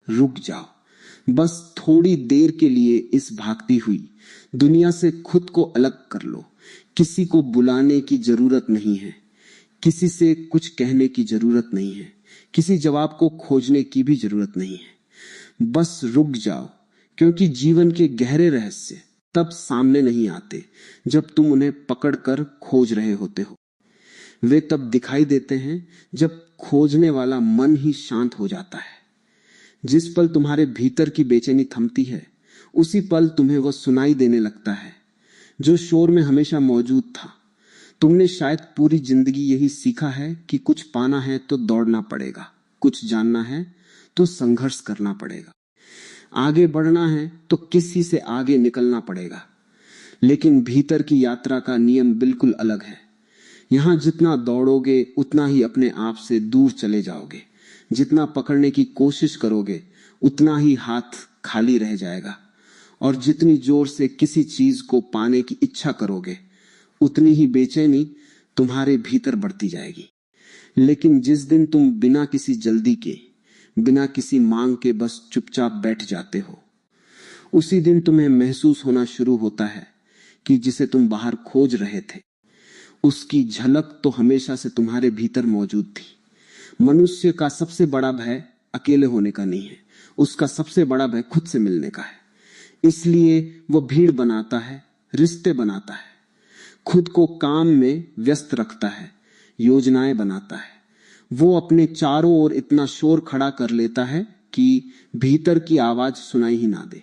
रुक जाओ, बस थोड़ी देर के लिए इस भागती हुई दुनिया से खुद को अलग कर लो। किसी को बुलाने की जरूरत नहीं है, किसी से कुछ कहने की जरूरत नहीं है, किसी जवाब को खोजने की भी जरूरत नहीं है। बस रुक जाओ, क्योंकि जीवन के गहरे रहस्य तब सामने नहीं आते जब तुम उन्हें पकड़कर खोज रहे होते हो। वे तब दिखाई देते हैं जब खोजने वाला मन ही शांत हो जाता है। जिस पल तुम्हारे भीतर की बेचैनी थमती है, उसी पल तुम्हें वह सुनाई देने लगता है जो शोर में हमेशा मौजूद था। तुमने शायद पूरी जिंदगी यही सीखा है कि कुछ पाना है तो दौड़ना पड़ेगा, कुछ जानना है तो संघर्ष करना पड़ेगा, आगे बढ़ना है तो किसी से आगे निकलना पड़ेगा। लेकिन भीतर की यात्रा का नियम बिल्कुल अलग है। यहां जितना दौड़ोगे उतना ही अपने आप से दूर चले जाओगे। जितना पकड़ने की कोशिश करोगे उतना ही हाथ खाली रह जाएगा, और जितनी जोर से किसी चीज को पाने की इच्छा करोगे उतनी ही बेचैनी तुम्हारे भीतर बढ़ती जाएगी। लेकिन जिस दिन तुम बिना किसी जल्दी के, बिना किसी मांग के बस चुपचाप बैठ जाते हो, उसी दिन तुम्हें महसूस होना शुरू होता है कि जिसे तुम बाहर खोज रहे थे उसकी झलक तो हमेशा से तुम्हारे भीतर मौजूद थी। मनुष्य का सबसे बड़ा भय अकेले होने का नहीं है, उसका सबसे बड़ा भय खुद से मिलने का है। इसलिए वह भीड़ बनाता है, रिश्ते बनाता है, खुद को काम में व्यस्त रखता है, योजनाएं बनाता है। वो अपने चारों ओर इतना शोर खड़ा कर लेता है कि भीतर की आवाज सुनाई ही ना दे।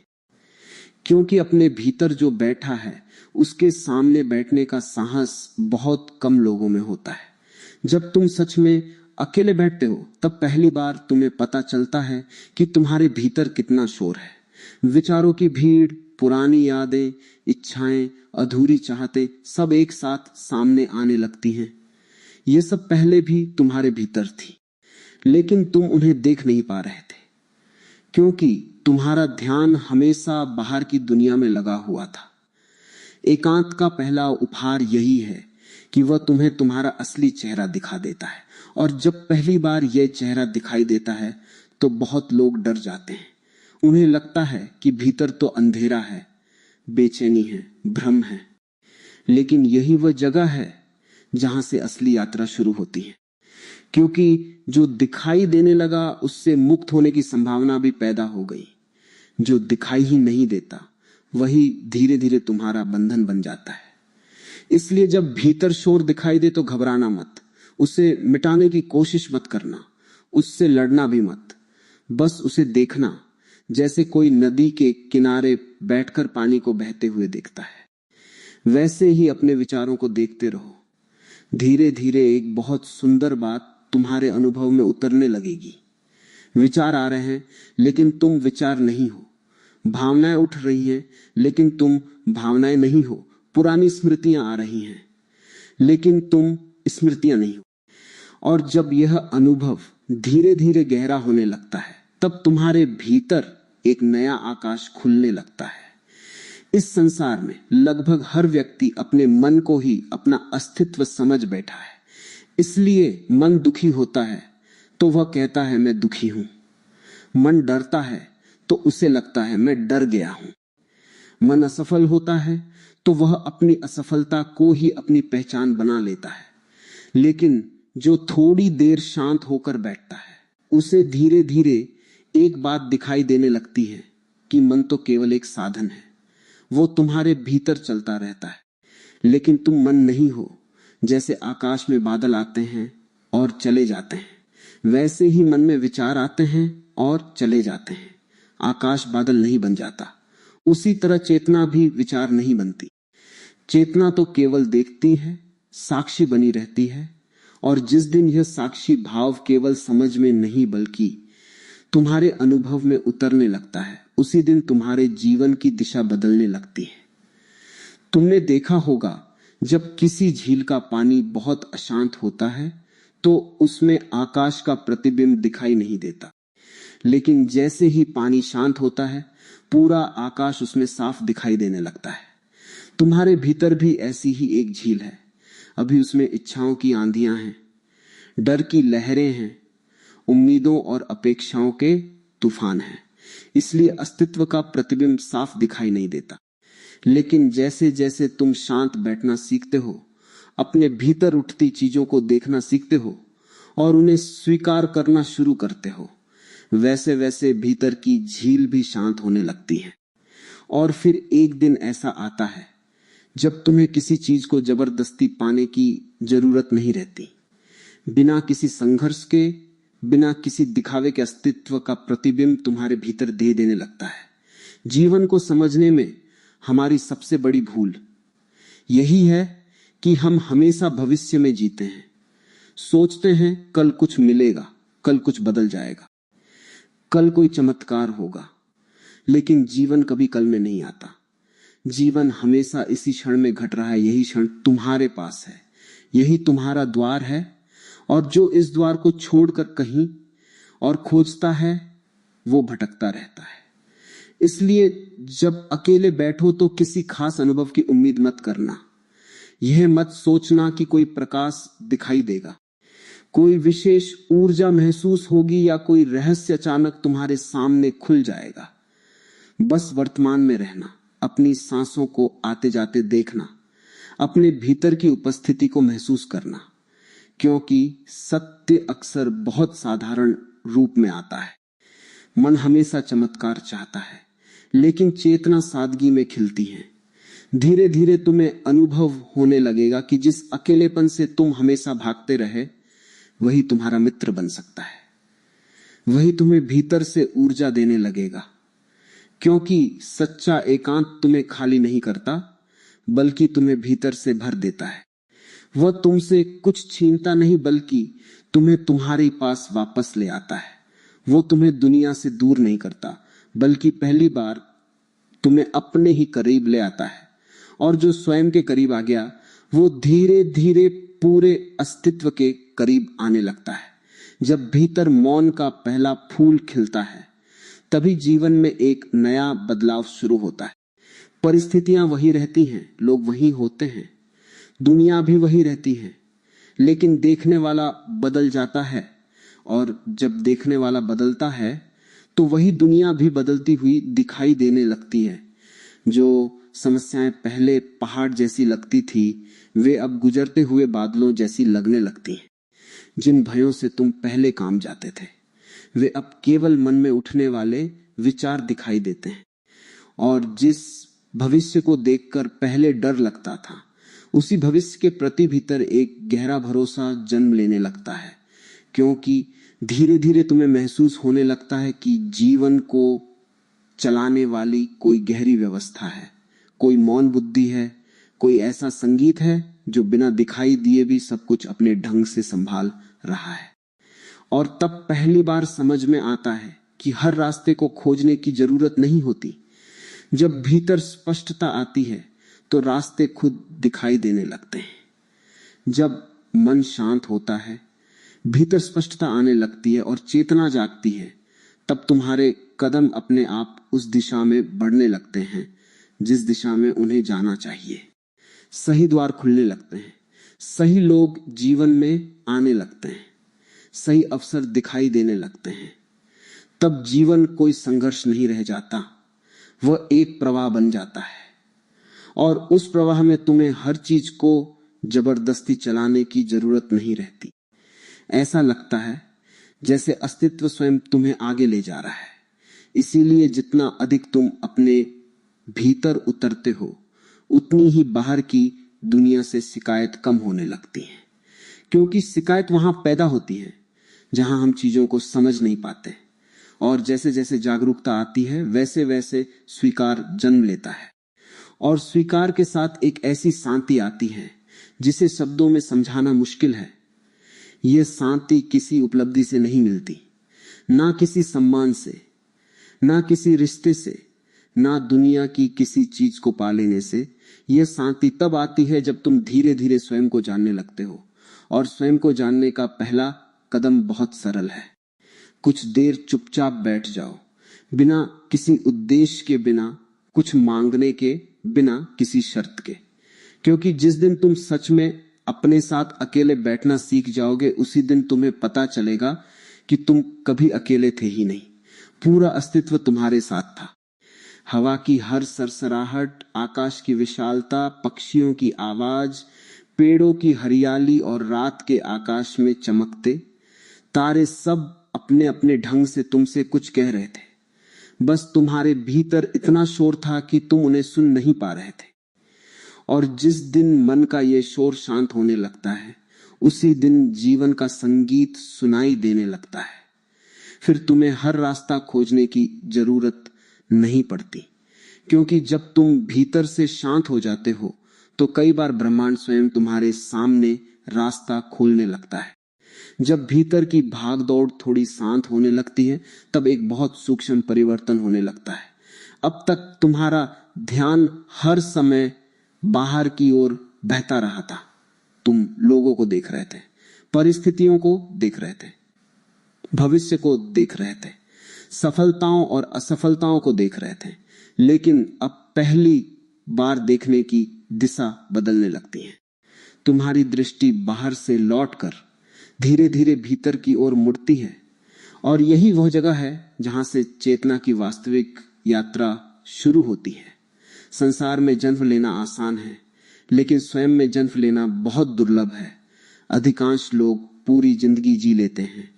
क्योंकि अपने भीतर जो बैठा है उसके सामने बैठने का साहस बहुत कम लोगों में होता है। जब तुम सच में अकेले बैठते हो तब पहली बार तुम्हें पता चलता है कि तुम्हारे भीतर कितना शोर है। विचारों की भीड़, पुरानी यादें, इच्छाएं, अधूरी चाहते सब एक साथ सामने आने लगती हैं। ये सब पहले भी तुम्हारे भीतर थी, लेकिन तुम उन्हें देख नहीं पा रहे थे, क्योंकि तुम्हारा ध्यान हमेशा बाहर की दुनिया में लगा हुआ था। एकांत का पहला उपहार यही है कि वह तुम्हें तुम्हारा असली चेहरा दिखा देता है। और जब पहली बार यह चेहरा दिखाई देता है तो बहुत लोग डर जाते हैं। उन्हें लगता है कि भीतर तो अंधेरा है, बेचैनी है, भ्रम है। लेकिन यही वह जगह है जहां से असली यात्रा शुरू होती है, क्योंकि जो दिखाई देने लगा उससे मुक्त होने की संभावना भी पैदा हो गई। जो दिखाई ही नहीं देता वही धीरे धीरे तुम्हारा बंधन बन जाता है। इसलिए जब भीतर शोर दिखाई दे तो घबराना मत, उसे मिटाने की कोशिश मत करना, उससे लड़ना भी मत। बस उसे देखना, जैसे कोई नदी के किनारे बैठकर पानी को बहते हुए देखता है। वैसे ही अपने विचारों को देखते रहो। धीरे धीरे एक बहुत सुंदर बात तुम्हारे अनुभव में उतरने लगेगी। विचार आ रहे हैं लेकिन तुम विचार नहीं हो, भावनाएं उठ रही हैं लेकिन तुम भावनाएं नहीं हो, पुरानी स्मृतियां आ रही हैं लेकिन तुम स्मृतियां नहीं हो। और जब यह अनुभव धीरे धीरे गहरा होने लगता है तब तुम्हारे भीतर एक नया आकाश खुलने लगता है। इस संसार में लगभग हर व्यक्ति अपने मन को ही अपना अस्तित्व समझ बैठा है। इसलिए मन दुखी होता है तो वह कहता है मैं दुखी हूं। मन डरता है तो उसे लगता है मैं डर गया हूं। मन असफल होता है तो वह अपनी असफलता को ही अपनी पहचान बना लेता है। लेकिन जो थोड़ी देर शांत होकर बैठता है उसे धीरे धीरे एक बात दिखाई देने लगती है कि मन तो केवल एक साधन है। वो तुम्हारे भीतर चलता रहता है लेकिन तुम मन नहीं हो। जैसे आकाश में बादल आते हैं और चले जाते हैं, वैसे ही मन में विचार आते हैं और चले जाते हैं। आकाश बादल नहीं बन जाता। उसी तरह चेतना भी विचार नहीं बनती। चेतना तो केवल देखती है, साक्षी बनी रहती है। और जिस दिन यह साक्षी भाव केवल समझ में नहीं बल्कि तुम्हारे अनुभव में उतरने लगता है, उसी दिन तुम्हारे जीवन की दिशा बदलने लगती है। तुमने देखा होगा जब किसी झील का पानी बहुत अशांत होता है तो उसमें आकाश का प्रतिबिंब दिखाई नहीं देता, लेकिन जैसे ही पानी शांत होता है पूरा आकाश उसमें साफ दिखाई देने लगता है। तुम्हारे भीतर भी ऐसी ही एक झील है। अभी उसमें इच्छाओं की आंधियां हैं, डर की लहरें हैं, उम्मीदों और अपेक्षाओं के तूफान है, इसलिए अस्तित्व का प्रतिबिंब साफ दिखाई नहीं देता। लेकिन जैसे जैसे तुम शांत बैठना सीखते हो, अपने भीतर उठती चीजों को देखना सीखते हो और उन्हें स्वीकार करना शुरू करते हो, वैसे वैसे भीतर की झील भी शांत होने लगती है। और फिर एक दिन ऐसा आता है जब तुम्हें किसी चीज को जबरदस्ती पाने की जरूरत नहीं रहती। बिना किसी संघर्ष के, बिना किसी दिखावे के अस्तित्व का प्रतिबिंब तुम्हारे भीतर दे देने लगता है। जीवन को समझने में हमारी सबसे बड़ी भूल यही है कि हम हमेशा भविष्य में जीते हैं। सोचते हैं कल कुछ मिलेगा, कल कुछ बदल जाएगा, कल कोई चमत्कार होगा, लेकिन जीवन कभी कल में नहीं आता। जीवन हमेशा इसी क्षण में घट रहा है। यही क्षण तुम्हारे पास है, यही तुम्हारा द्वार है, और जो इस द्वार को छोड़कर कहीं और खोजता है वो भटकता रहता है। इसलिए जब अकेले बैठो तो किसी खास अनुभव की उम्मीद मत करना। यह मत सोचना कि कोई प्रकाश दिखाई देगा, कोई विशेष ऊर्जा महसूस होगी या कोई रहस्य अचानक तुम्हारे सामने खुल जाएगा। बस वर्तमान में रहना, अपनी सांसों को आते जाते देखना, अपने भीतर की उपस्थिति को महसूस करना, क्योंकि सत्य अक्सर बहुत साधारण रूप में आता है। मन हमेशा चमत्कार चाहता है, लेकिन चेतना सादगी में खिलती है। धीरे धीरे तुम्हें अनुभव होने लगेगा कि जिस अकेलेपन से तुम हमेशा भागते रहे, वही तुम्हारा मित्र बन सकता है। वही तुम्हें भीतर से ऊर्जा देने लगेगा, क्योंकि सच्चा एकांत तुम्हें खाली नहीं करता, बल्कि तुम्हें भीतर से भर देता है। वह तुमसे कुछ छीनता नहीं, बल्कि तुम्हें तुम्हारे पास वापस ले आता है। वो तुम्हें दुनिया से दूर नहीं करता, बल्कि पहली बार तुम्हें अपने ही करीब ले आता है। और जो स्वयं के करीब आ गया, वो धीरे धीरे पूरे अस्तित्व के करीब आने लगता है। जब भीतर मौन का पहला फूल खिलता है, तभी जीवन में एक नया बदलाव शुरू होता है। परिस्थितियां वही रहती हैं, लोग वही होते हैं, दुनिया भी वही रहती है, लेकिन देखने वाला बदल जाता है। और जब देखने वाला बदलता है तो वही दुनिया भी बदलती हुई दिखाई देने लगती है। जो समस्याएं पहले पहाड़ जैसी लगती थी, वे अब गुजरते हुए बादलों जैसी लगने लगती हैं। जिन भयों से तुम पहले काम जाते थे, वे अब केवल मन में उठने वाले विचार दिखाई देते हैं। और जिस भविष्य को देखकर पहले डर लगता था, उसी भविष्य के प्रति भीतर एक गहरा भरोसा जन्म लेने लगता है, क्योंकि धीरे धीरे तुम्हें महसूस होने लगता है कि जीवन को चलाने वाली कोई गहरी व्यवस्था है, कोई मौन बुद्धि है, कोई ऐसा संगीत है जो बिना दिखाई दिए भी सब कुछ अपने ढंग से संभाल रहा है। और तब पहली बार समझ में आता है कि हर रास्ते को खोजने की जरूरत नहीं होती। जब भीतर स्पष्टता आती है तो रास्ते खुद दिखाई देने लगते हैं। जब मन शांत होता है, भीतर स्पष्टता आने लगती है और चेतना जागती है, तब तुम्हारे कदम अपने आप उस दिशा में बढ़ने लगते हैं जिस दिशा में उन्हें जाना चाहिए। सही द्वार खुलने लगते हैं, सही लोग जीवन में आने लगते हैं, सही अवसर दिखाई देने लगते हैं। तब जीवन कोई संघर्ष नहीं रह जाता, वह एक प्रवाह बन जाता है। और उस प्रवाह में तुम्हें हर चीज को जबरदस्ती चलाने की जरूरत नहीं रहती। ऐसा लगता है जैसे अस्तित्व स्वयं तुम्हें आगे ले जा रहा है। इसीलिए जितना अधिक तुम अपने भीतर उतरते हो, उतनी ही बाहर की दुनिया से शिकायत कम होने लगती है। क्योंकि शिकायत वहां पैदा होती है जहां हम चीजों को समझ नहीं पाते, और जैसे जैसे जागरूकता आती है वैसे वैसे स्वीकार जन्म लेता है। और स्वीकार के साथ एक ऐसी शांति आती है जिसे शब्दों में समझाना मुश्किल है। यह शांति किसी उपलब्धि से नहीं मिलती, ना किसी सम्मान से, ना किसी रिश्ते से, ना दुनिया की किसी चीज को पा लेने से। यह शांति तब आती है जब तुम धीरे धीरे स्वयं को जानने लगते हो। और स्वयं को जानने का पहला कदम बहुत सरल है। कुछ देर चुपचाप बैठ जाओ, बिना किसी उद्देश्य के, बिना कुछ मांगने के, बिना किसी शर्त के। क्योंकि जिस दिन तुम सच में अपने साथ अकेले बैठना सीख जाओगे, उसी दिन तुम्हें पता चलेगा कि तुम कभी अकेले थे ही नहीं। पूरा अस्तित्व तुम्हारे साथ था। हवा की हर सरसराहट, आकाश की विशालता, पक्षियों की आवाज, पेड़ों की हरियाली और रात के आकाश में चमकते तारे सब अपने अपने ढंग से तुमसे कुछ कह रहे थे। बस तुम्हारे भीतर इतना शोर था कि तुम उन्हें सुन नहीं पा रहे थे। और जिस दिन मन का ये शोर शांत होने लगता है, उसी दिन जीवन का संगीत सुनाई देने लगता है। फिर तुम्हें हर रास्ता खोजने की जरूरत नहीं पड़ती, क्योंकि जब तुम भीतर से शांत हो जाते हो तो कई बार ब्रह्मांड स्वयं तुम्हारे सामने रास्ता खोलने लगता है। जब भीतर की भाग दौड़ थोड़ी शांत होने लगती है, तब एक बहुत सूक्ष्म परिवर्तन होने लगता है। अब तक तुम्हारा ध्यान हर समय बाहर की ओर बहता रहा था। तुम लोगों को देख रहे थे, परिस्थितियों को देख रहे थे, भविष्य को देख रहे थे, सफलताओं और असफलताओं को देख रहे थे। लेकिन अब पहली बार देखने की दिशा बदलने लगती है। तुम्हारी दृष्टि बाहर से लौटकर धीरे धीरे भीतर की ओर मुड़ती है। और यही वह जगह है जहां से चेतना की वास्तविक यात्रा शुरू होती है। संसार में जन्म लेना आसान है, लेकिन स्वयं में जन्म लेना बहुत दुर्लभ है। अधिकांश लोग पूरी जिंदगी जी लेते हैं,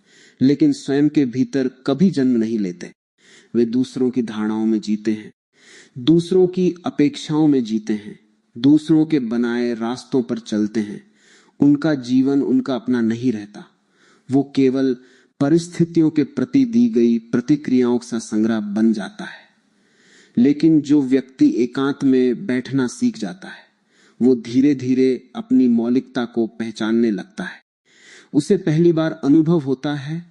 लेकिन स्वयं के भीतर कभी जन्म नहीं लेते। वे दूसरों की धारणाओं में जीते हैं, दूसरों की अपेक्षाओं में जीते हैं, दूसरों के बनाए रास्तों पर चलते हैं। उनका जीवन उनका अपना नहीं रहता। वो केवल परिस्थितियों के प्रति दी गई प्रतिक्रियाओं का संग्रह बन जाता है। लेकिन जो व्यक्ति एकांत में बैठना सीख जाता है, वो धीरे धीरे अपनी मौलिकता को पहचानने लगता है। उसे पहली बार अनुभव होता है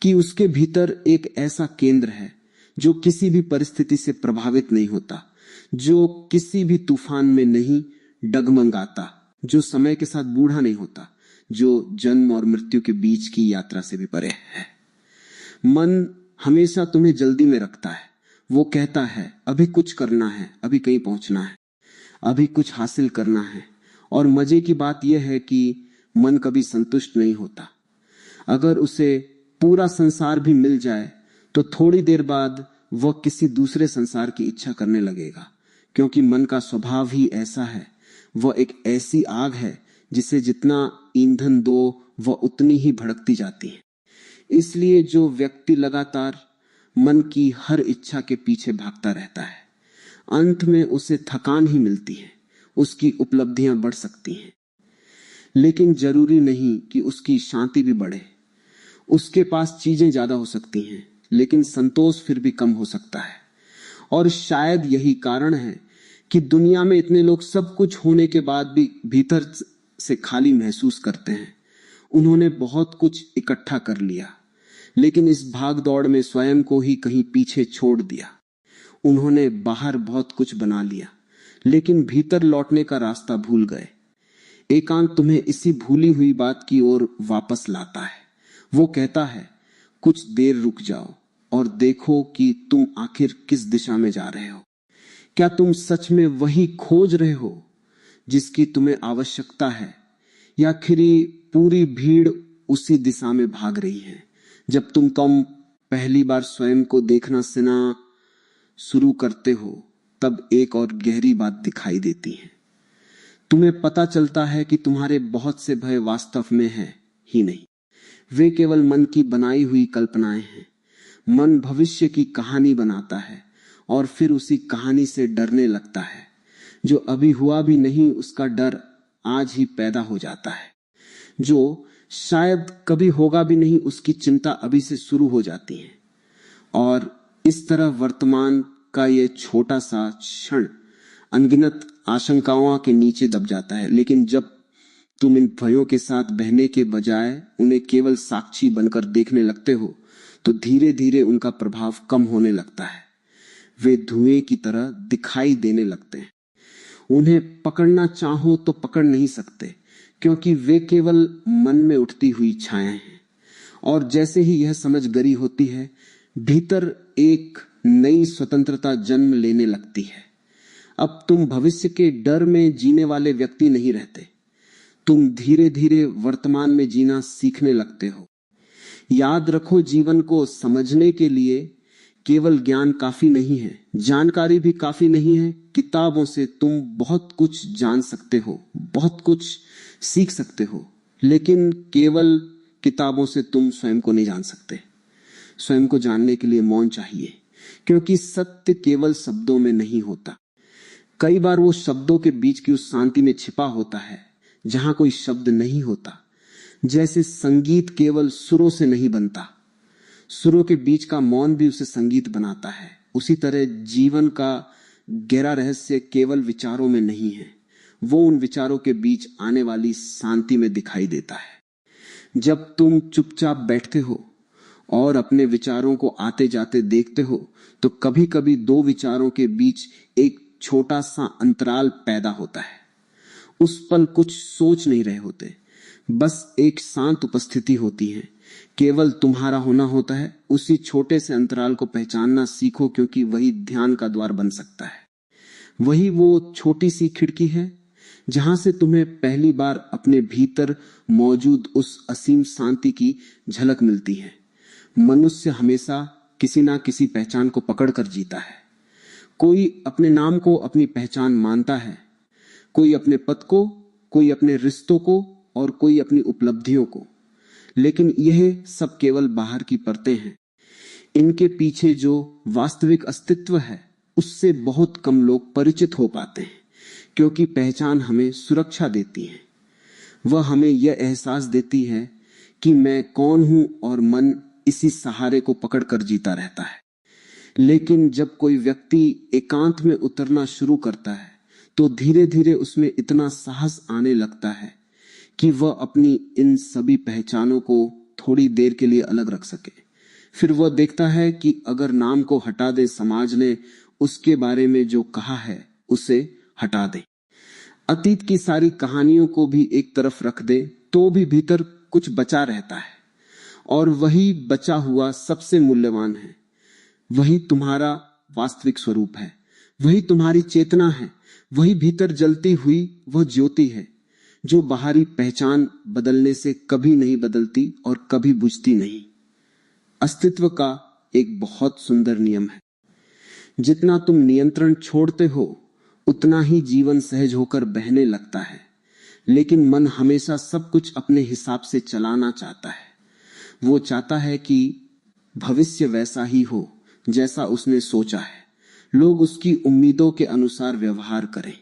कि उसके भीतर एक ऐसा केंद्र है जो किसी भी परिस्थिति से प्रभावित नहीं होता, जो किसी भी तूफान में नहीं डगमगाता, जो समय के साथ बूढ़ा नहीं होता, जो जन्म और मृत्यु के बीच की यात्रा से भी परे है। मन हमेशा तुम्हें जल्दी में रखता है। वो कहता है अभी कुछ करना है, अभी कहीं पहुंचना है, अभी कुछ हासिल करना है। और मजे की बात यह है कि मन कभी संतुष्ट नहीं होता। अगर उसे पूरा संसार भी मिल जाए तो थोड़ी देर बाद वह किसी दूसरे संसार की इच्छा करने लगेगा, क्योंकि मन का स्वभाव ही ऐसा है। वह एक ऐसी आग है जिसे जितना ईंधन दो वह उतनी ही भड़कती जाती है। इसलिए जो व्यक्ति लगातार मन की हर इच्छा के पीछे भागता रहता है, अंत में उसे थकान ही मिलती है। उसकी उपलब्धियां बढ़ सकती हैं, लेकिन जरूरी नहीं कि उसकी शांति भी बढ़े। उसके पास चीजें ज्यादा हो सकती हैं, लेकिन संतोष फिर भी कम हो सकता है। और शायद यही कारण है कि दुनिया में इतने लोग सब कुछ होने के बाद भी भीतर से खाली महसूस करते हैं। उन्होंने बहुत कुछ इकट्ठा कर लिया, लेकिन इस भाग दौड़ में स्वयं को ही कहीं पीछे छोड़ दिया। उन्होंने बाहर बहुत कुछ बना लिया, लेकिन भीतर लौटने का रास्ता भूल गए। एकांत तुम्हें इसी भूली हुई बात की ओर वापस लाता है। वो कहता है कुछ देर रुक जाओ और देखो कि तुम आखिर किस दिशा में जा रहे हो। क्या तुम सच में वही खोज रहे हो जिसकी तुम्हें आवश्यकता है, या आखिर पूरी भीड़ उसी दिशा में भाग रही है? जब तुम पहली बार स्वयं को देखना सीना शुरू करते हो, तब एक और गहरी बात दिखाई देती है। तुम्हें पता चलता है कि तुम्हारे बहुत से भय वास्तव में है ही नहीं, वे केवल मन की बनाई हुई कल्पनाएं हैं। मन भविष्य की कहानी बनाता है और फिर उसी कहानी से डरने लगता है। जो अभी हुआ भी नहीं, उसका डर आज ही पैदा हो जाता है। जो शायद कभी होगा भी नहीं, उसकी चिंता अभी से शुरू हो जाती है। और इस तरह वर्तमान का ये छोटा सा क्षण अनगिनत आशंकाओं के नीचे दब जाता है। लेकिन जब तुम इन भयों के साथ बहने के बजाय उन्हें केवल साक्षी बनकर देखने लगते हो, तो धीरे धीरे उनका प्रभाव कम होने लगता है। वे धुएं की तरह दिखाई देने लगते हैं। उन्हें पकड़ना चाहो तो पकड़ नहीं सकते, क्योंकि वे केवल मन में उठती हुई छायाएं हैं। और जैसे ही यह समझ गरी होती है, भीतर एक नई स्वतंत्रता जन्म लेने लगती है। अब तुम भविष्य के डर में जीने वाले व्यक्ति नहीं रहते। तुम धीरे धीरे वर्तमान में जीना सीखने लगते हो। याद रखो, जीवन को समझने के लिए केवल ज्ञान काफी नहीं है, जानकारी भी काफी नहीं है। किताबों से तुम बहुत कुछ जान सकते हो, बहुत कुछ सीख सकते हो, लेकिन केवल किताबों से तुम स्वयं को नहीं जान सकते। स्वयं को जानने के लिए मौन चाहिए, क्योंकि सत्य केवल शब्दों में नहीं होता। कई बार वो शब्दों के बीच की उस शांति में छिपा होता है जहां कोई शब्द नहीं होता। जैसे संगीत केवल सुरों से नहीं बनता, सुरों के बीच का मौन भी उसे संगीत बनाता है। उसी तरह जीवन का गहरा रहस्य केवल विचारों में नहीं है, वो उन विचारों के बीच आने वाली शांति में दिखाई देता है। जब तुम चुपचाप बैठते हो और अपने विचारों को आते जाते देखते हो, तो कभी कभी दो विचारों के बीच एक छोटा सा अंतराल पैदा होता है। उस पल कुछ सोच नहीं रहे होते, बस एक शांत उपस्थिति होती है, केवल तुम्हारा होना होता है। उसी छोटे से अंतराल को पहचानना सीखो, क्योंकि वही ध्यान का द्वार बन सकता है। वही वो छोटी सी खिड़की है जहां से तुम्हें पहली बार अपने भीतर मौजूद उस असीम शांति की झलक मिलती है। मनुष्य हमेशा किसी ना किसी पहचान को पकड़कर जीता है। कोई अपने नाम को अपनी पहचान मानता है, कोई अपने पद को, कोई अपने रिश्तों को, और कोई अपनी उपलब्धियों को। लेकिन यह सब केवल बाहर की परतें हैं। इनके पीछे जो वास्तविक अस्तित्व है, उससे बहुत कम लोग परिचित हो पाते हैं, क्योंकि पहचान हमें सुरक्षा देती है। वह हमें यह एहसास देती है कि मैं कौन हूं, और मन इसी सहारे को पकड़कर जीता रहता है। लेकिन जब कोई व्यक्ति एकांत में उतरना शुरू करता है, तो धीरे धीरे उसमें इतना साहस आने लगता है कि वह अपनी इन सभी पहचानों को थोड़ी देर के लिए अलग रख सके। फिर वह देखता है कि अगर नाम को हटा दे, समाज ने उसके बारे में जो कहा है उसे हटा दे, अतीत की सारी कहानियों को भी एक तरफ रख दे, तो भी भीतर कुछ बचा रहता है। और वही बचा हुआ सबसे मूल्यवान है। वही तुम्हारा वास्तविक स्वरूप है, वही तुम्हारी चेतना है, वही भीतर जलती हुई वह ज्योति है जो बाहरी पहचान बदलने से कभी नहीं बदलती और कभी बुझती नहीं। अस्तित्व का एक बहुत सुंदर नियम है, जितना तुम नियंत्रण छोड़ते हो उतना ही जीवन सहज होकर बहने लगता है। लेकिन मन हमेशा सब कुछ अपने हिसाब से चलाना चाहता है। वो चाहता है कि भविष्य वैसा ही हो जैसा उसने सोचा है, लोग उसकी उम्मीदों के अनुसार व्यवहार करें,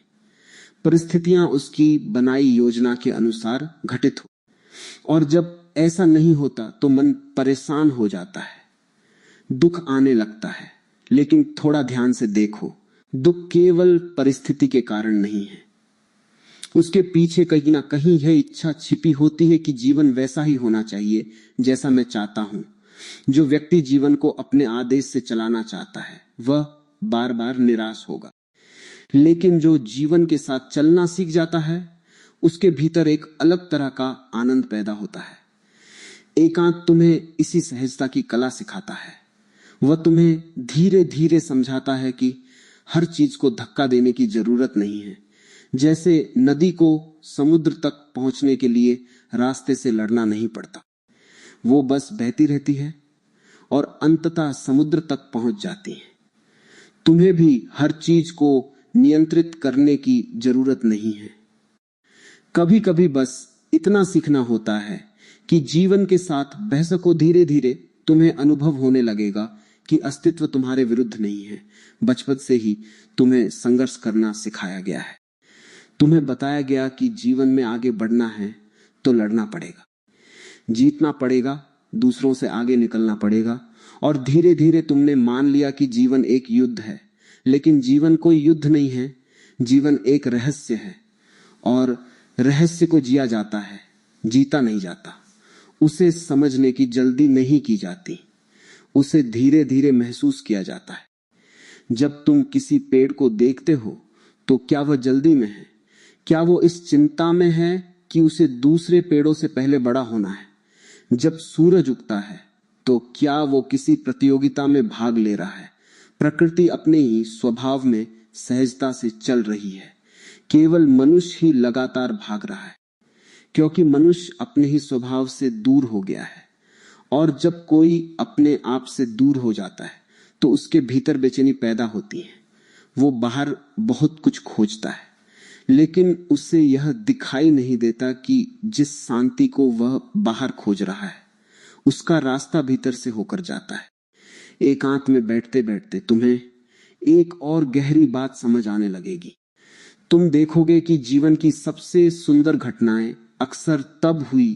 परिस्थितियां उसकी बनाई योजना के अनुसार घटित हो। और जब ऐसा नहीं होता तो मन परेशान हो जाता है, दुख आने लगता है। लेकिन थोड़ा ध्यान से देखो, दुख केवल परिस्थिति के कारण नहीं है, उसके पीछे कहीं ना कहीं यह इच्छा छिपी होती है कि जीवन वैसा ही होना चाहिए जैसा मैं चाहता हूं। जो व्यक्ति जीवन को अपने आदेश से चलाना चाहता है वह बार बार निराश होगा, लेकिन जो जीवन के साथ चलना सीख जाता है उसके भीतर एक अलग तरह का आनंद पैदा होता है। एकांत तुम्हें इसी सहजता की कला सिखाता है। वह तुम्हें धीरे धीरे समझाता है कि हर चीज को धक्का देने की जरूरत नहीं है। जैसे नदी को समुद्र तक पहुंचने के लिए रास्ते से लड़ना नहीं पड़ता, वो बस बहती रहती है और अंततः समुद्र तक पहुंच जाती है। तुम्हें भी हर चीज को नियंत्रित करने की जरूरत नहीं है। कभी कभी बस इतना सीखना होता है कि जीवन के साथ बह सको। धीरे धीरे तुम्हें अनुभव होने लगेगा कि अस्तित्व तुम्हारे विरुद्ध नहीं है। बचपन से ही तुम्हें संघर्ष करना सिखाया गया है। तुम्हें बताया गया कि जीवन में आगे बढ़ना है तो लड़ना पड़ेगा, जीतना पड़ेगा, दूसरों से आगे निकलना पड़ेगा। और धीरे धीरे तुमने मान लिया कि जीवन एक युद्ध है। लेकिन जीवन कोई युद्ध नहीं है, जीवन एक रहस्य है, और रहस्य को जिया जाता है, जीता नहीं जाता। उसे समझने की जल्दी नहीं की जाती, उसे धीरे धीरे महसूस किया जाता है। जब तुम किसी पेड़ को देखते हो तो क्या वह जल्दी में है? क्या वो इस चिंता में है कि उसे दूसरे पेड़ों से पहले बड़ा होना है? जब सूरज उगता है तो क्या वो किसी प्रतियोगिता में भाग ले रहा है? प्रकृति अपने ही स्वभाव में सहजता से चल रही है। केवल मनुष्य ही लगातार भाग रहा है, क्योंकि मनुष्य अपने ही स्वभाव से दूर हो गया है। और जब कोई अपने आप से दूर हो जाता है तो उसके भीतर बेचैनी पैदा होती है। वो बाहर बहुत कुछ खोजता है, लेकिन उसे यह दिखाई नहीं देता कि जिस शांति को वह बाहर खोज रहा है उसका रास्ता भीतर से होकर जाता है। एकांत में बैठते बैठते तुम्हें एक और गहरी बात समझ आने लगेगी। तुम देखोगे कि जीवन की सबसे सुंदर घटनाएं अक्सर तब हुई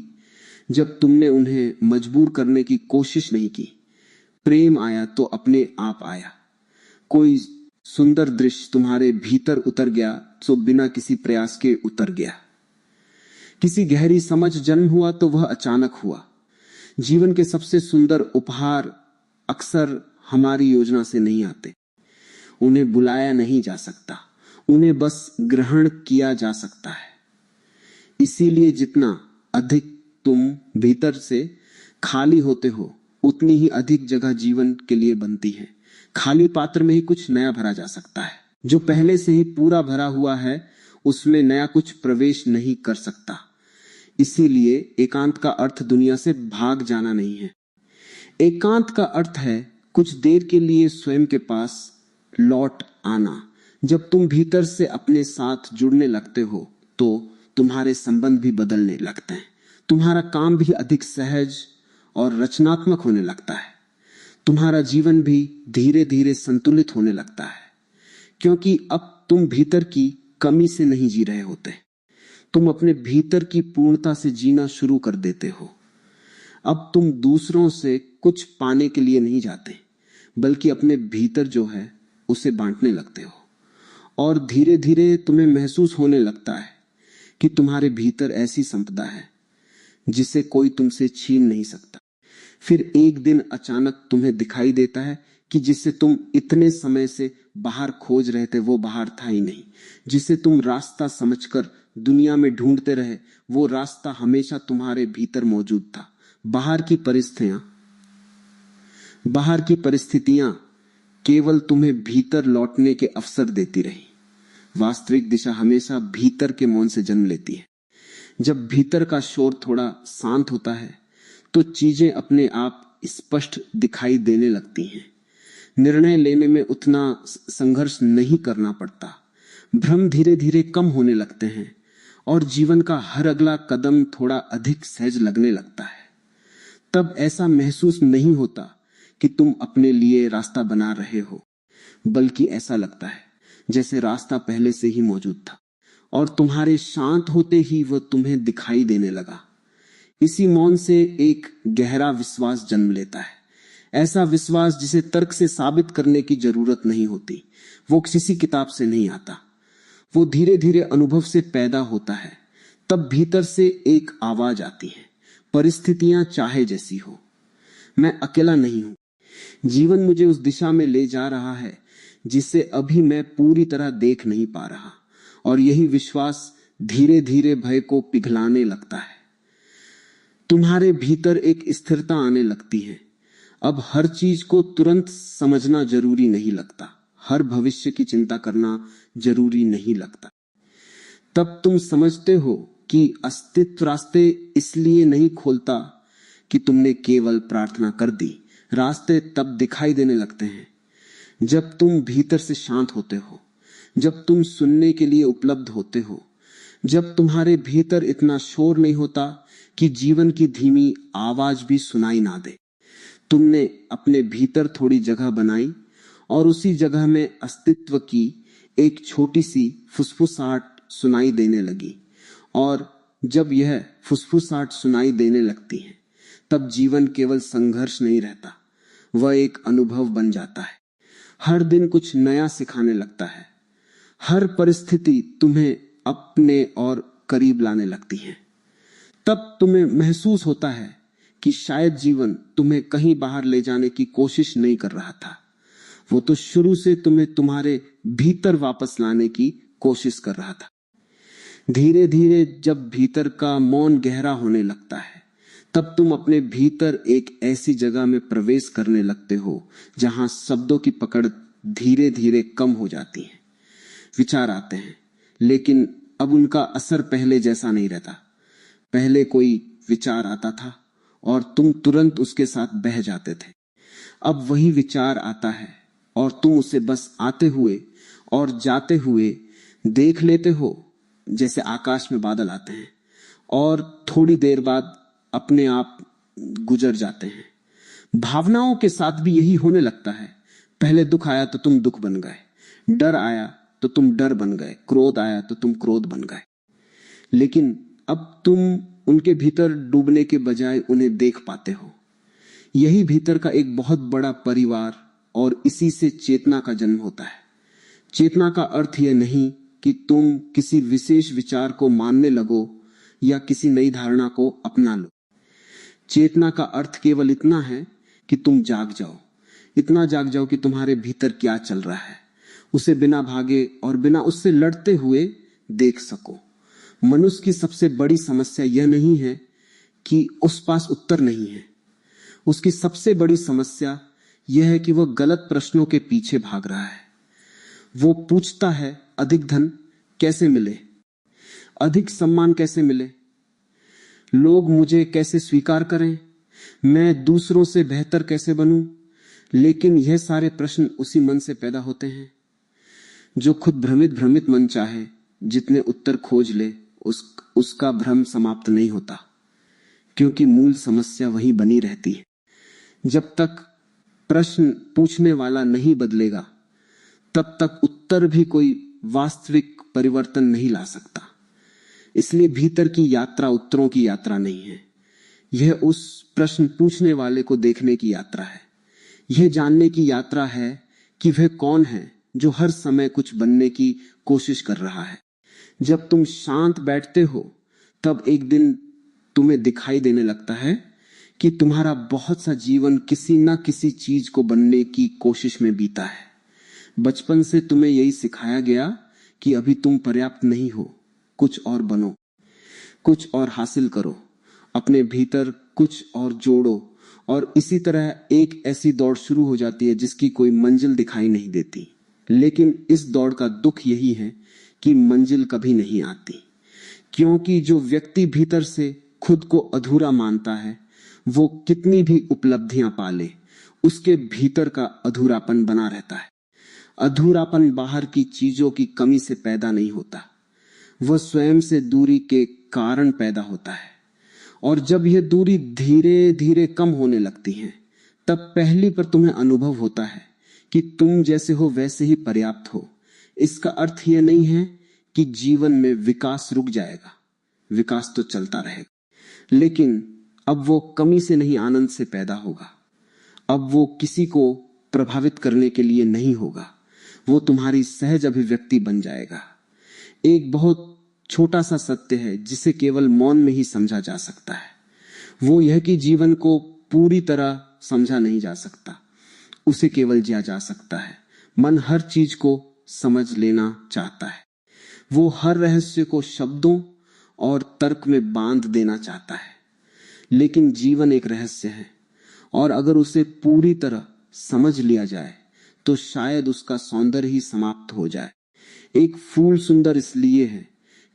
जब तुमने उन्हें मजबूर करने की कोशिश नहीं की। प्रेम आया तो अपने आप आया। कोई सुंदर दृश्य तुम्हारे भीतर उतर गया तो बिना किसी प्रयास के उतर गया। किसी गहरी समझ जन्म हुआ तो वह अचानक हुआ। जीवन के सबसे सुंदर उपहार अक्सर हमारी योजना से नहीं आते। उन्हें बुलाया नहीं जा सकता, उन्हें बस ग्रहण किया जा सकता है। इसीलिए जितना अधिक तुम भीतर से खाली होते हो उतनी ही अधिक जगह जीवन के लिए बनती है। खाली पात्र में ही कुछ नया भरा जा सकता है। जो पहले से ही पूरा भरा हुआ है उसमें नया कुछ प्रवेश नहीं कर सकता। इसीलिए एकांत का अर्थ दुनिया से भाग जाना नहीं है। एकांत का अर्थ है कुछ देर के लिए स्वयं के पास लौट आना। जब तुम भीतर से अपने साथ जुड़ने लगते हो तो तुम्हारे संबंध भी बदलने लगते हैं। तुम्हारा काम भी अधिक सहज और रचनात्मक होने लगता है। तुम्हारा जीवन भी धीरे धीरे संतुलित होने लगता है, क्योंकि अब तुम भीतर की कमी से नहीं जी रहे होते। तुम अपने भीतर की पूर्णता से जीना शुरू कर देते हो। अब तुम दूसरों से कुछ पाने के लिए नहीं जाते, बल्कि अपने भीतर जो है उसे बांटने लगते हो। और धीरे धीरे तुम्हें महसूस होने लगता है कि तुम्हारे भीतर ऐसी संपदा है जिसे कोई तुमसे छीन नहीं सकता। फिर एक दिन अचानक तुम्हें दिखाई देता है कि जिसे तुम इतने समय से बाहर खोज रहे थे वो बाहर था ही नहीं। जिसे तुम रास्ता समझकर दुनिया में ढूंढते रहे वो रास्ता हमेशा तुम्हारे भीतर मौजूद था। बाहर की परिस्थितियां केवल तुम्हें भीतर लौटने के अवसर देती रही। वास्तविक दिशा हमेशा भीतर के मौन से जन्म लेती है। जब भीतर का शोर थोड़ा शांत होता है तो चीजें अपने आप स्पष्ट दिखाई देने लगती हैं। निर्णय लेने में उतना संघर्ष नहीं करना पड़ता। भ्रम धीरे धीरे कम होने लगते हैं और जीवन का हर अगला कदम थोड़ा अधिक सहज लगने लगता है। तब ऐसा महसूस नहीं होता कि तुम अपने लिए रास्ता बना रहे हो, बल्कि ऐसा लगता है जैसे रास्ता पहले से ही मौजूद था और तुम्हारे शांत होते ही वह तुम्हें दिखाई देने लगा। इसी मौन से एक गहरा विश्वास जन्म लेता है। ऐसा विश्वास जिसे तर्क से साबित करने की जरूरत नहीं होती। वो किसी किताब से नहीं आता, वो धीरे धीरे अनुभव से पैदा होता है। तब भीतर से एक आवाज आती है, परिस्थितियां चाहे जैसी हो, मैं अकेला नहीं हूं। जीवन मुझे उस दिशा में ले जा रहा है जिसे अभी मैं पूरी तरह देख नहीं पा रहा। और यही विश्वास धीरे धीरे भय को पिघलाने लगता है। तुम्हारे भीतर एक स्थिरता आने लगती है। अब हर चीज को तुरंत समझना जरूरी नहीं लगता, हर भविष्य की चिंता करना जरूरी नहीं लगता। तब तुम समझते हो कि अस्तित्व रास्ते इसलिए नहीं खोलता कि तुमने केवल प्रार्थना कर दी। रास्ते तब दिखाई देने लगते हैं जब तुम भीतर से शांत होते हो, जब तुम सुनने के लिए उपलब्ध होते हो, जब तुम्हारे भीतर इतना शोर नहीं होता कि जीवन की धीमी आवाज भी सुनाई ना दे। तुमने अपने भीतर थोड़ी जगह बनाई और उसी जगह में अस्तित्व की एक छोटी सी फुसफुसाहट सुनाई देने लगी। और जब यह फुसफुसाहट सुनाई देने लगती है तब जीवन केवल संघर्ष नहीं रहता, वह एक अनुभव बन जाता है। हर दिन कुछ नया सिखाने लगता है। हर परिस्थिति तुम्हें अपने और करीब लाने लगती है। तब तुम्हें महसूस होता है कि शायद जीवन तुम्हें कहीं बाहर ले जाने की कोशिश नहीं कर रहा था, वो तो शुरू से तुम्हें तुम्हारे भीतर वापस लाने की कोशिश कर रहा था। धीरे धीरे जब भीतर का मौन गहरा होने लगता है तब तुम अपने भीतर एक ऐसी जगह में प्रवेश करने लगते हो जहां शब्दों की पकड़ धीरे धीरे कम हो जाती है। विचार आते हैं, लेकिन अब उनका असर पहले जैसा नहीं रहता। पहले कोई विचार आता था और तुम तुरंत उसके साथ बह जाते थे। अब वही विचार आता है और तुम उसे बस आते हुए और जाते हुए देख लेते हो, जैसे आकाश में बादल आते हैं और थोड़ी देर बाद अपने आप गुजर जाते हैं। भावनाओं के साथ भी यही होने लगता है। पहले दुख आया तो तुम दुख बन गए, डर आया तो तुम डर बन गए, क्रोध आया तो तुम क्रोध बन गए। लेकिन अब तुम उनके भीतर डूबने के बजाय उन्हें देख पाते हो। यही भीतर का एक बहुत बड़ा परिवार और इसी से चेतना का जन्म होता है। चेतना का अर्थ यह नहीं कि तुम किसी विशेष विचार को मानने लगो या किसी नई धारणा को अपना लो। चेतना का अर्थ केवल इतना है कि तुम जाग जाओ, इतना जाग जाओ कि तुम्हारे भीतर क्या चल रहा है उसे बिना भागे और बिना उससे लड़ते हुए देख सको। मनुष्य की सबसे बड़ी समस्या यह नहीं है कि उस पास उत्तर नहीं है, उसकी सबसे बड़ी समस्या यह है कि वह गलत प्रश्नों के पीछे भाग रहा है। वो पूछता है अधिक धन कैसे मिले, अधिक सम्मान कैसे मिले, लोग मुझे कैसे स्वीकार करें, मैं दूसरों से बेहतर कैसे बनूं। लेकिन यह सारे प्रश्न उसी मन से पैदा होते हैं जो खुद भ्रमित मन चाहे जितने उत्तर खोज ले उसका भ्रम समाप्त नहीं होता, क्योंकि मूल समस्या वही बनी रहती है। जब तक प्रश्न पूछने वाला नहीं बदलेगा तब तक उत्तर भी कोई वास्तविक परिवर्तन नहीं ला सकता। इसलिए भीतर की यात्रा उत्तरों की यात्रा नहीं है, यह उस प्रश्न पूछने वाले को देखने की यात्रा है। यह जानने की यात्रा है कि वह कौन है जो हर समय कुछ बनने की कोशिश कर रहा है। जब तुम शांत बैठते हो तब एक दिन तुम्हें दिखाई देने लगता है कि तुम्हारा बहुत सा जीवन किसी ना किसी चीज को बनने की कोशिश में बीता है। बचपन से तुम्हें यही सिखाया गया कि अभी तुम पर्याप्त नहीं हो, कुछ और बनो, कुछ और हासिल करो, अपने भीतर कुछ और जोड़ो, और इसी तरह एक ऐसी दौड़ शुरू हो जाती है जिसकी कोई मंजिल दिखाई नहीं देती। लेकिन इस दौड़ का दुख यही है कि मंजिल कभी नहीं आती, क्योंकि जो व्यक्ति भीतर से खुद को अधूरा मानता है वो कितनी भी उपलब्धियां पाले उसके भीतर का अधूरापन बना रहता है। अधूरापन बाहर की चीजों की कमी से पैदा नहीं होता, वह स्वयं से दूरी के कारण पैदा होता है। और जब यह दूरी धीरे धीरे कम होने लगती है तब पहली पर तुम्हें अनुभव होता है कि तुम जैसे हो वैसे ही पर्याप्त हो। इसका अर्थ यह नहीं है कि जीवन में विकास रुक जाएगा, विकास तो चलता रहेगा, लेकिन अब वो कमी से नहीं आनंद से पैदा होगा। अब वो किसी को प्रभावित करने के लिए नहीं होगा, वो तुम्हारी सहज अभिव्यक्ति बन जाएगा। एक बहुत छोटा सा सत्य है जिसे केवल मौन में ही समझा जा सकता है। वो यह कि जीवन को पूरी तरह समझा नहीं जा सकता, उसे केवल जिया जा सकता है। मन हर चीज को समझ लेना चाहता है, वो हर रहस्य को शब्दों और तर्क में बांध देना चाहता है। लेकिन जीवन एक रहस्य है और अगर उसे पूरी तरह समझ लिया जाए तो शायद उसका सौंदर्य ही समाप्त हो जाए। एक फूल सुंदर इसलिए है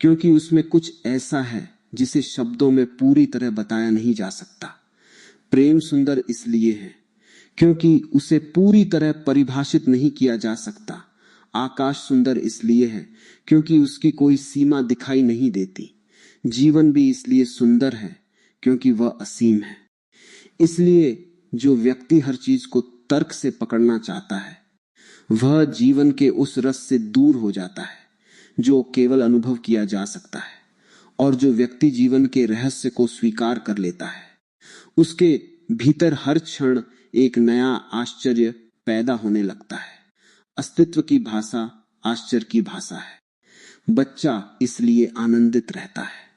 क्योंकि उसमें कुछ ऐसा है जिसे शब्दों में पूरी तरह बताया नहीं जा सकता। प्रेम सुंदर इसलिए है क्योंकि उसे पूरी तरह परिभाषित नहीं किया जा सकता। आकाश सुंदर इसलिए है क्योंकि उसकी कोई सीमा दिखाई नहीं देती। जीवन भी इसलिए सुंदर है क्योंकि वह असीम है। इसलिए जो व्यक्ति हर चीज को तर्क से पकड़ना चाहता है वह जीवन के उस रस से दूर हो जाता है जो केवल अनुभव किया जा सकता है। और जो व्यक्ति जीवन के रहस्य को स्वीकार कर लेता है उसके भीतर हर क्षण एक नया आश्चर्य पैदा होने लगता है। अस्तित्व की भाषा आश्चर्य की भाषा है। बच्चा इसलिए आनंदित रहता है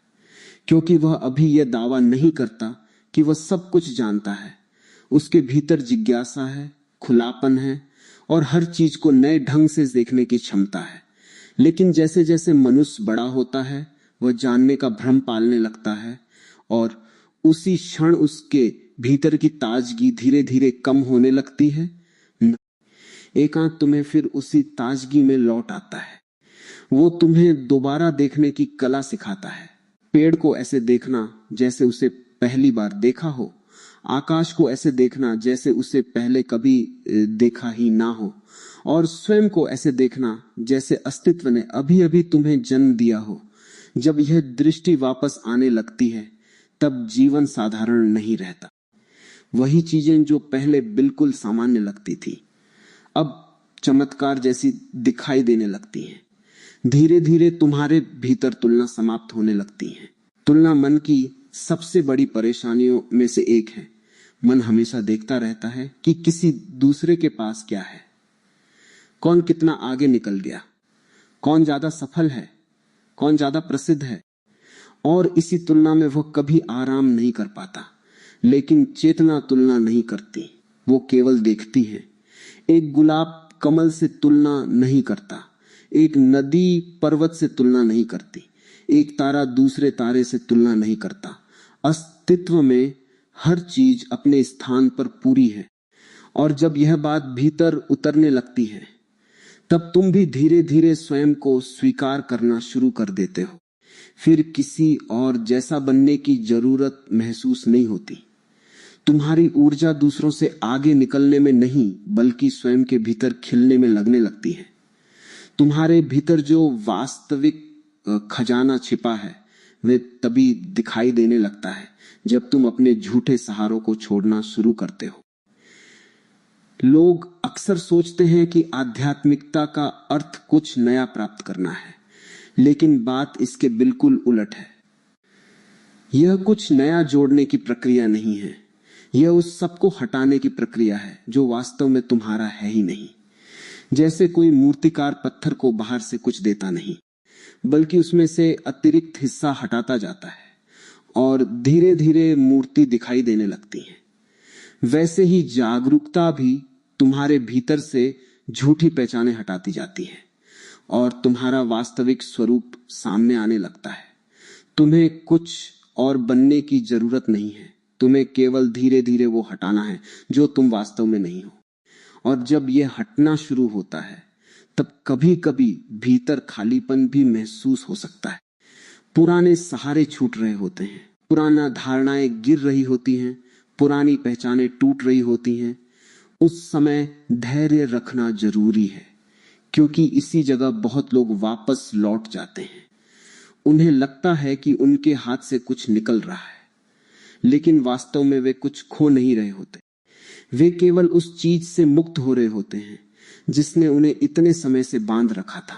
क्योंकि वह अभी यह दावा नहीं करता कि वह सब कुछ जानता है। उसके भीतर जिज्ञासा है, खुलापन है और हर चीज को नए ढंग से देखने की क्षमता है। लेकिन जैसे जैसे मनुष्य बड़ा होता है वह जानने का भ्रम पालने लगता है और उसी क्षण उसके भीतर की ताजगी धीरे धीरे कम होने लगती है। एकांत तुम्हें फिर उसी ताजगी में लौट आता है। वो तुम्हें दोबारा देखने की कला सिखाता है। पेड़ को ऐसे देखना जैसे उसे पहली बार देखा हो, आकाश को ऐसे देखना जैसे उसे पहले कभी देखा ही ना हो, और स्वयं को ऐसे देखना जैसे अस्तित्व ने अभी अभी तुम्हें जन्म दिया हो। जब यह दृष्टि वापस आने लगती है तब जीवन साधारण नहीं रहता। वही चीजें जो पहले बिल्कुल सामान्य लगती थी अब चमत्कार जैसी दिखाई देने लगती हैं। धीरे धीरे तुम्हारे भीतर तुलना समाप्त होने लगती है। तुलना मन की सबसे बड़ी परेशानियों में से एक है। मन हमेशा देखता रहता है कि किसी दूसरे के पास क्या है, कौन कितना आगे निकल गया, कौन ज्यादा सफल है, कौन ज्यादा प्रसिद्ध है, और इसी तुलना में वह कभी आराम नहीं कर पाता। लेकिन चेतना तुलना नहीं करती, वो केवल देखती है। एक गुलाब कमल से तुलना नहीं करता, एक नदी पर्वत से तुलना नहीं करती, एक तारा दूसरे तारे से तुलना नहीं करता। अस्तित्व में हर चीज अपने स्थान पर पूरी है। और जब यह बात भीतर उतरने लगती है तब तुम भी धीरे धीरे स्वयं को स्वीकार करना शुरू कर देते हो। फिर किसी और जैसा बनने की जरूरत महसूस नहीं होती। तुम्हारी ऊर्जा दूसरों से आगे निकलने में नहीं बल्कि स्वयं के भीतर खिलने में लगने लगती है। तुम्हारे भीतर जो वास्तविक खजाना छिपा है वे तभी दिखाई देने लगता है जब तुम अपने झूठे सहारों को छोड़ना शुरू करते हो। लोग अक्सर सोचते हैं कि आध्यात्मिकता का अर्थ कुछ नया प्राप्त करना है, लेकिन बात इसके बिल्कुल उलट है। यह कुछ नया जोड़ने की प्रक्रिया नहीं है, यह उस सब को हटाने की प्रक्रिया है जो वास्तव में तुम्हारा है ही नहीं। जैसे कोई मूर्तिकार पत्थर को बाहर से कुछ देता नहीं बल्कि उसमें से अतिरिक्त हिस्सा हटाता जाता है और धीरे धीरे मूर्ति दिखाई देने लगती है। वैसे ही जागरूकता भी तुम्हारे भीतर से झूठी पहचानें हटाती जाती है और तुम्हारा वास्तविक स्वरूप सामने आने लगता है। तुम्हें कुछ और बनने की जरूरत नहीं है, तुम्हें केवल धीरे धीरे वो हटाना है जो तुम वास्तव में नहीं हो। और जब यह हटना शुरू होता है तब कभी कभी भीतर खालीपन भी महसूस हो सकता है। पुराने सहारे छूट रहे होते हैं, पुराना धारणाएं गिर रही होती हैं, पुरानी पहचानें टूट रही होती हैं। उस समय धैर्य रखना जरूरी है, क्योंकि इसी जगह बहुत लोग वापस लौट जाते हैं। उन्हें लगता है कि उनके हाथ से कुछ निकल रहा है, लेकिन वास्तव में वे कुछ खो नहीं रहे होते। वे केवल उस चीज से मुक्त हो रहे होते हैं जिसने उन्हें इतने समय से बांध रखा था।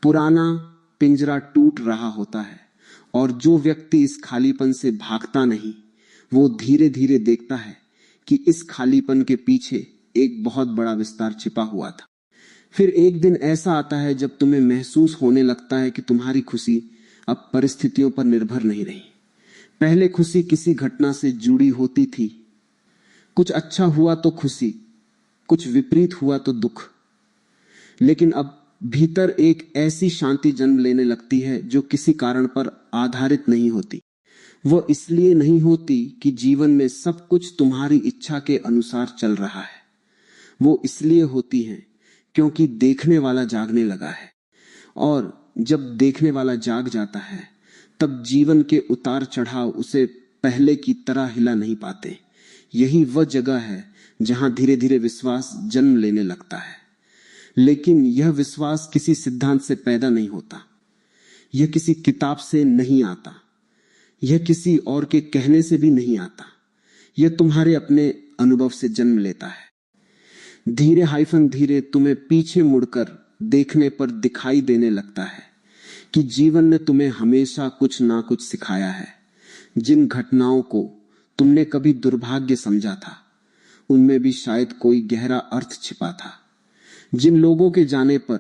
पुराना पिंजरा टूट रहा होता है और जो व्यक्ति इस खालीपन से भागता नहीं वो धीरे धीरे देखता है कि इस खालीपन के पीछे एक बहुत बड़ा विस्तार छिपा हुआ था। फिर एक दिन ऐसा आता है जब तुम्हें महसूस होने लगता है कि तुम्हारी खुशी अब परिस्थितियों पर निर्भर नहीं रही। पहले खुशी किसी घटना से जुड़ी होती थी, कुछ अच्छा हुआ तो खुशी, कुछ विपरीत हुआ तो दुख। लेकिन अब भीतर एक ऐसी शांति जन्म लेने लगती है जो किसी कारण पर आधारित नहीं होती। वो इसलिए नहीं होती कि जीवन में सब कुछ तुम्हारी इच्छा के अनुसार चल रहा है, वो इसलिए होती है क्योंकि देखने वाला जागने लगा है। और जब देखने वाला जाग जाता है तब जीवन के उतार चढ़ाव उसे पहले की तरह हिला नहीं पाते। यही वह जगह है जहां धीरे धीरे विश्वास जन्म लेने लगता है। लेकिन यह विश्वास किसी सिद्धांत से पैदा नहीं होता, यह किसी किताब से नहीं आता, यह किसी और के कहने से भी नहीं आता। यह तुम्हारे अपने अनुभव से जन्म लेता है। धीरे हाइफन धीरे तुम्हें पीछे मुड़कर देखने पर दिखाई देने लगता है कि जीवन ने तुम्हें हमेशा कुछ ना कुछ सिखाया है। जिन घटनाओं को तुमने कभी दुर्भाग्य समझा था उनमें भी शायद कोई गहरा अर्थ छिपा था। जिन लोगों के जाने पर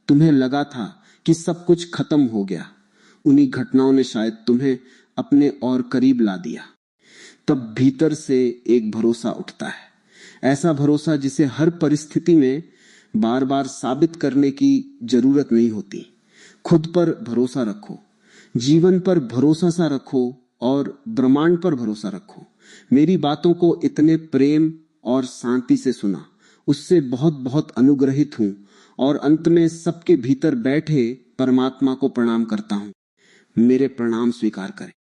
तुम्हें लगा था कि सब कुछ खत्म हो गया, उन्हीं घटनाओं ने शायद तुम्हें अपने और करीब ला दिया। तब भीतर से एक भरोसा उठता है, ऐसा भरोसा जिसे हर परिस्थिति में बार बार साबित करने की जरूरत नहीं होती। खुद पर भरोसा रखो, जीवन पर भरोसा सा रखो और ब्रह्मांड पर भरोसा रखो। मेरी बातों को इतने प्रेम और शांति से सुना, उससे बहुत बहुत अनुग्रहित हूं और अंत में सबके भीतर बैठे परमात्मा को प्रणाम करता हूं। मेरे प्रणाम स्वीकार करें।